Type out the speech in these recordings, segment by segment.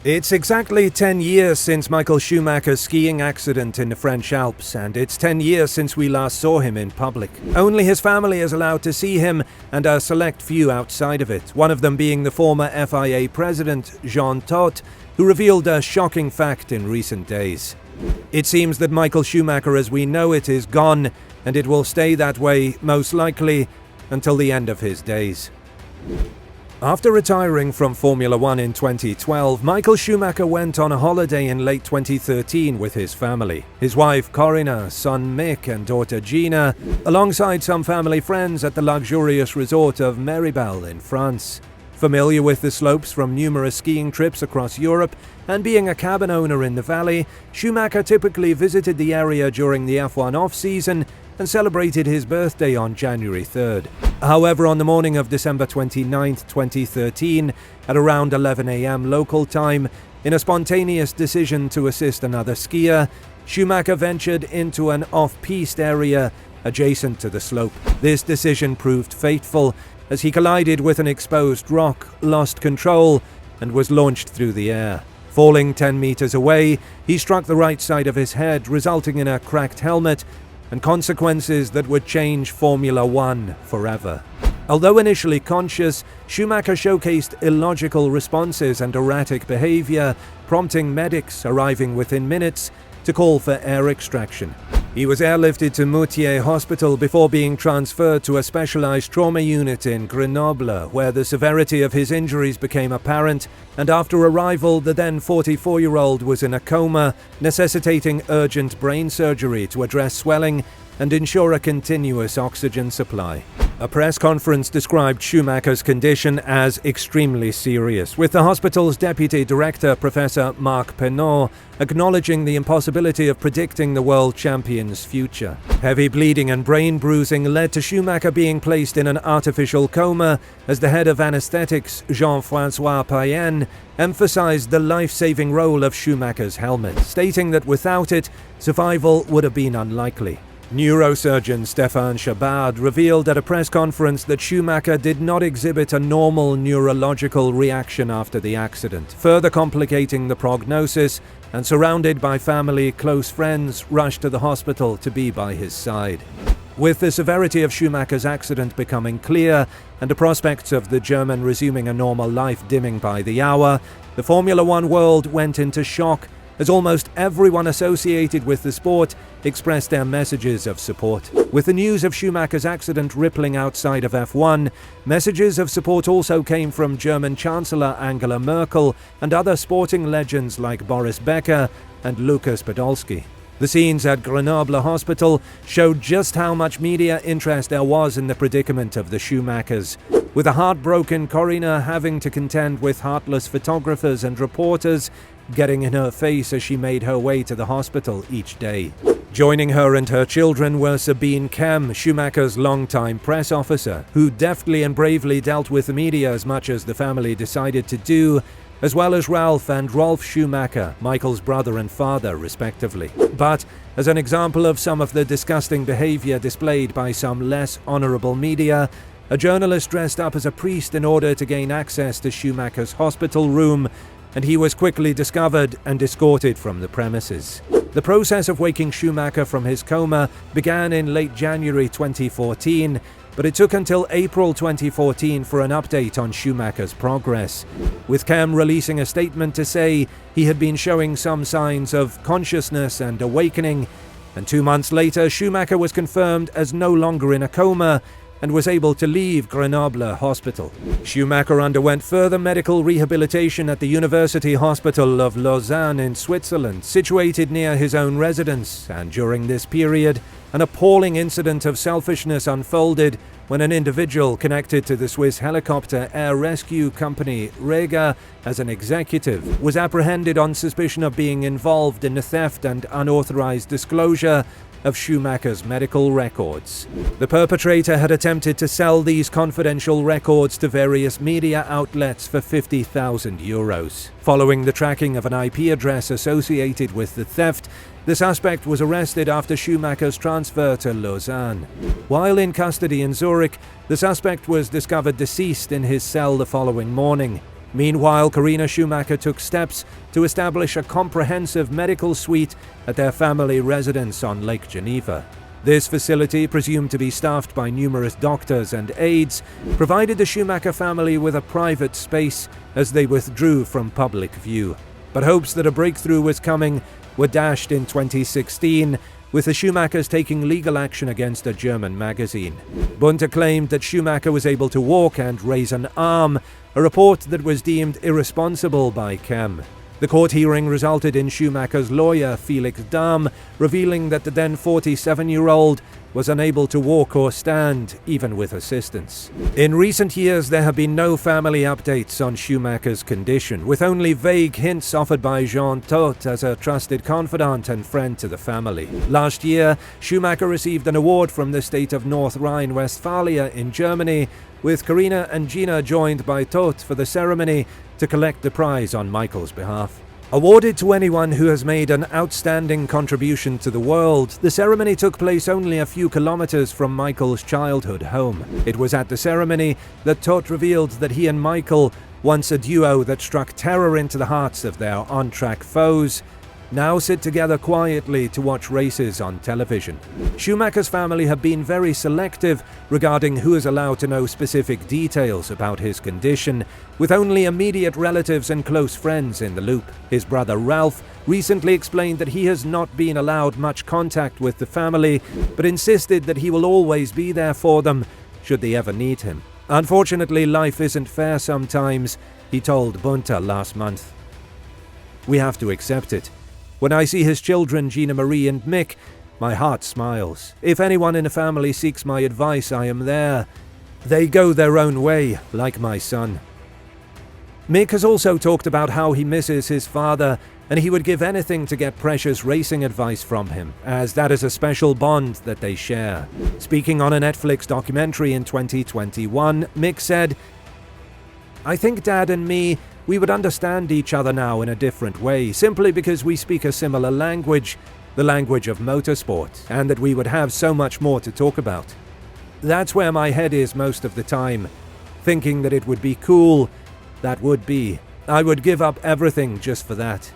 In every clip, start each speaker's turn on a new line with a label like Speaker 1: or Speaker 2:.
Speaker 1: It's exactly 10 years since Michael Schumacher's skiing accident in the French Alps, and it's 10 years since we last saw him in public. Only his family is allowed to see him, and a select few outside of it, one of them being the former FIA president, Jean Todt, who revealed a shocking fact in recent days. It seems that Michael Schumacher as we know it is gone, and it will stay that way, most likely, until the end of his days. After retiring from Formula One in 2012, Michael Schumacher went on a holiday in late 2013 with his family, his wife Corinna, son Mick and daughter Gina, alongside some family friends at the luxurious resort of Méribel in France. Familiar with the slopes from numerous skiing trips across Europe, and being a cabin owner in the valley, Schumacher typically visited the area during the F1 off-season and celebrated his birthday on January 3rd. However, on the morning of December 29, 2013, at around 11 a.m. local time, in a spontaneous decision to assist another skier, Schumacher ventured into an off-piste area adjacent to the slope. This decision proved fateful, as he collided with an exposed rock, lost control, and was launched through the air. Falling 10 meters away, he struck the right side of his head, resulting in a cracked helmet and consequences that would change Formula One forever. Although initially conscious, Schumacher showcased illogical responses and erratic behavior, prompting medics arriving within minutes to call for air extraction. He was airlifted to Moutier Hospital before being transferred to a specialized trauma unit in Grenoble, where the severity of his injuries became apparent, and after arrival, the then 44-year-old was in a coma, necessitating urgent brain surgery to address swelling and ensure a continuous oxygen supply. A press conference described Schumacher's condition as extremely serious, with the hospital's deputy director, Professor Marc Penot, acknowledging the impossibility of predicting the world champion's future. Heavy bleeding and brain bruising led to Schumacher being placed in an artificial coma, as the head of anesthetics, Jean-François Payen, emphasized the life-saving role of Schumacher's helmet, stating that without it, survival would have been unlikely. Neurosurgeon Stéphane Chabard revealed at a press conference that Schumacher did not exhibit a normal neurological reaction after the accident, further complicating the prognosis, and surrounded by family, close friends, rushed to the hospital to be by his side. With the severity of Schumacher's accident becoming clear, and the prospects of the German resuming a normal life dimming by the hour, the Formula One world went into shock, as almost everyone associated with the sport expressed their messages of support. With the news of Schumacher's accident rippling outside of F1, messages of support also came from German Chancellor Angela Merkel and other sporting legends like Boris Becker and Lukas Podolski. The scenes at Grenoble Hospital showed just how much media interest there was in the predicament of the Schumachers, with a heartbroken Corinna having to contend with heartless photographers and reporters getting in her face as she made her way to the hospital each day. Joining her and her children were Sabine Kemm, Schumacher's longtime press officer, who deftly and bravely dealt with the media as much as the family decided to do, as well as Ralph and Rolf Schumacher, Michael's brother and father, respectively. But, as an example of some of the disgusting behavior displayed by some less honorable media, a journalist dressed up as a priest in order to gain access to Schumacher's hospital room, and he was quickly discovered and escorted from the premises. The process of waking Schumacher from his coma began in late January 2014, but it took until April 2014 for an update on Schumacher's progress, with Kemm releasing a statement to say he had been showing some signs of consciousness and awakening, and 2 months later Schumacher was confirmed as no longer in a coma and was able to leave Grenoble Hospital. Schumacher underwent further medical rehabilitation at the University Hospital of Lausanne in Switzerland, situated near his own residence, and during this period, an appalling incident of selfishness unfolded when an individual connected to the Swiss helicopter air rescue company Rega as an executive was apprehended on suspicion of being involved in the theft and unauthorized disclosure of Schumacher's medical records. The perpetrator had attempted to sell these confidential records to various media outlets for €50,000. Following the tracking of an IP address associated with the theft, the suspect was arrested after Schumacher's transfer to Lausanne. While in custody in Zurich, the suspect was discovered deceased in his cell the following morning. Meanwhile, Corinna Schumacher took steps to establish a comprehensive medical suite at their family residence on Lake Geneva. This facility, presumed to be staffed by numerous doctors and aides, provided the Schumacher family with a private space as they withdrew from public view. But hopes that a breakthrough was coming were dashed in 2016, with the Schumachers taking legal action against a German magazine. Bunter claimed that Schumacher was able to walk and raise an arm, a report that was deemed irresponsible by Chem. The court hearing resulted in Schumacher's lawyer, Felix Dahm, revealing that the then 47-year-old was unable to walk or stand, even with assistance. In recent years, there have been no family updates on Schumacher's condition, with only vague hints offered by Jean Todt as a trusted confidant and friend to the family. Last year, Schumacher received an award from the state of North Rhine-Westphalia in Germany, with Corinna and Gina joined by Todt for the ceremony to collect the prize on Michael's behalf. Awarded to anyone who has made an outstanding contribution to the world, the ceremony took place only a few kilometers from Michael's childhood home. It was at the ceremony that Todt revealed that he and Michael, once a duo that struck terror into the hearts of their on-track foes, now sit together quietly to watch races on television. Schumacher's family have been very selective regarding who is allowed to know specific details about his condition, with only immediate relatives and close friends in the loop. His brother Ralph recently explained that he has not been allowed much contact with the family, but insisted that he will always be there for them should they ever need him. "Unfortunately, life isn't fair sometimes," he told Bunter last month. "We have to accept it. When I see his children, Gina Marie and Mick, my heart smiles. If anyone in the family seeks my advice, I am there. They go their own way, like my son." Mick has also talked about how he misses his father, and he would give anything to get precious racing advice from him, as that is a special bond that they share. Speaking on a Netflix documentary in 2021, Mick said, "I think Dad and me, we would understand each other now in a different way, simply because we speak a similar language, the language of motorsport, and that we would have so much more to talk about. That's where my head is most of the time, thinking that it would be cool, that would be. I would give up everything just for that."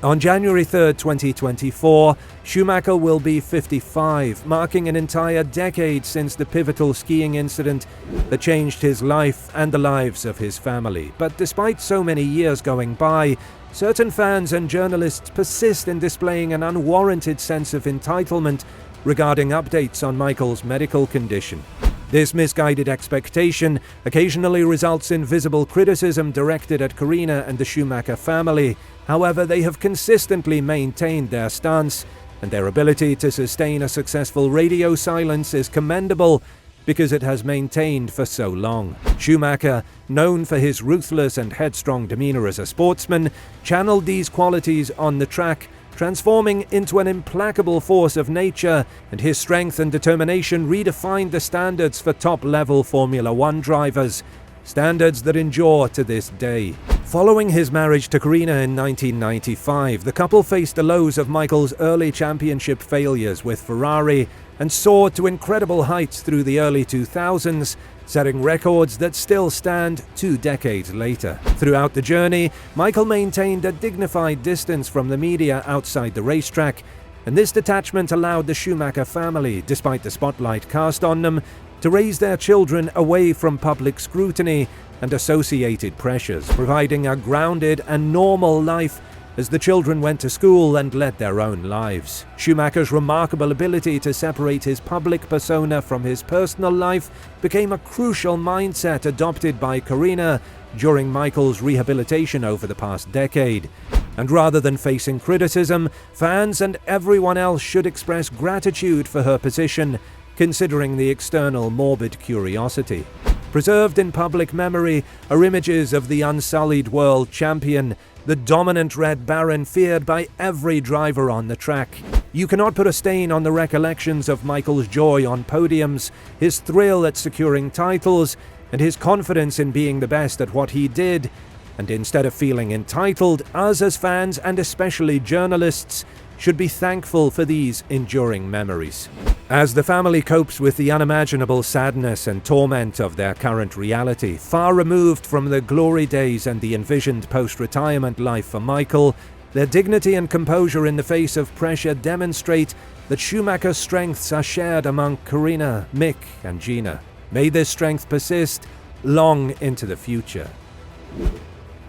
Speaker 1: On January 3rd, 2024, Schumacher will be 55, marking an entire decade since the pivotal skiing incident that changed his life and the lives of his family. But despite so many years going by, certain fans and journalists persist in displaying an unwarranted sense of entitlement regarding updates on Michael's medical condition. This misguided expectation occasionally results in visible criticism directed at Corinna and the Schumacher family. However, they have consistently maintained their stance, and their ability to sustain a successful radio silence is commendable because it has maintained for so long. Schumacher, known for his ruthless and headstrong demeanor as a sportsman, channeled these qualities on the track, transforming into an implacable force of nature, and his strength and determination redefined the standards for top-level Formula One drivers, standards that endure to this day. Following his marriage to Corinna in 1995, the couple faced the lows of Michael's early championship failures with Ferrari and soared to incredible heights through the early 2000s, setting records that still stand 2 decades later. Throughout the journey, Michael maintained a dignified distance from the media outside the racetrack, and this detachment allowed the Schumacher family, despite the spotlight cast on them, to raise their children away from public scrutiny and associated pressures, providing a grounded and normal life as the children went to school and led their own lives. Schumacher's remarkable ability to separate his public persona from his personal life became a crucial mindset adopted by Corinna during Michael's rehabilitation over the past decade. And rather than facing criticism, fans and everyone else should express gratitude for her position, considering the external morbid curiosity. Preserved in public memory are images of the unsullied world champion, the dominant Red Baron feared by every driver on the track. You cannot put a stain on the recollections of Michael's joy on podiums, his thrill at securing titles, and his confidence in being the best at what he did, And instead of feeling entitled, us as fans and especially journalists should be thankful for these enduring memories. As the family copes with the unimaginable sadness and torment of their current reality, far removed from the glory days and the envisioned post-retirement life for Michael, their dignity and composure in the face of pressure demonstrate that Schumacher's strengths are shared among Corinna, Mick and Gina. May this strength persist long into the future.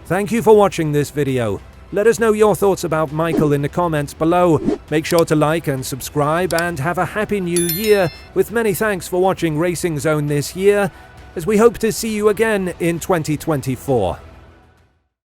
Speaker 1: Thank you for watching this video. Let us know your thoughts about Michael in the comments below. Make sure to like and subscribe, and have a happy new year, with many thanks for watching Racing Zone this year, as we hope to see you again in 2024.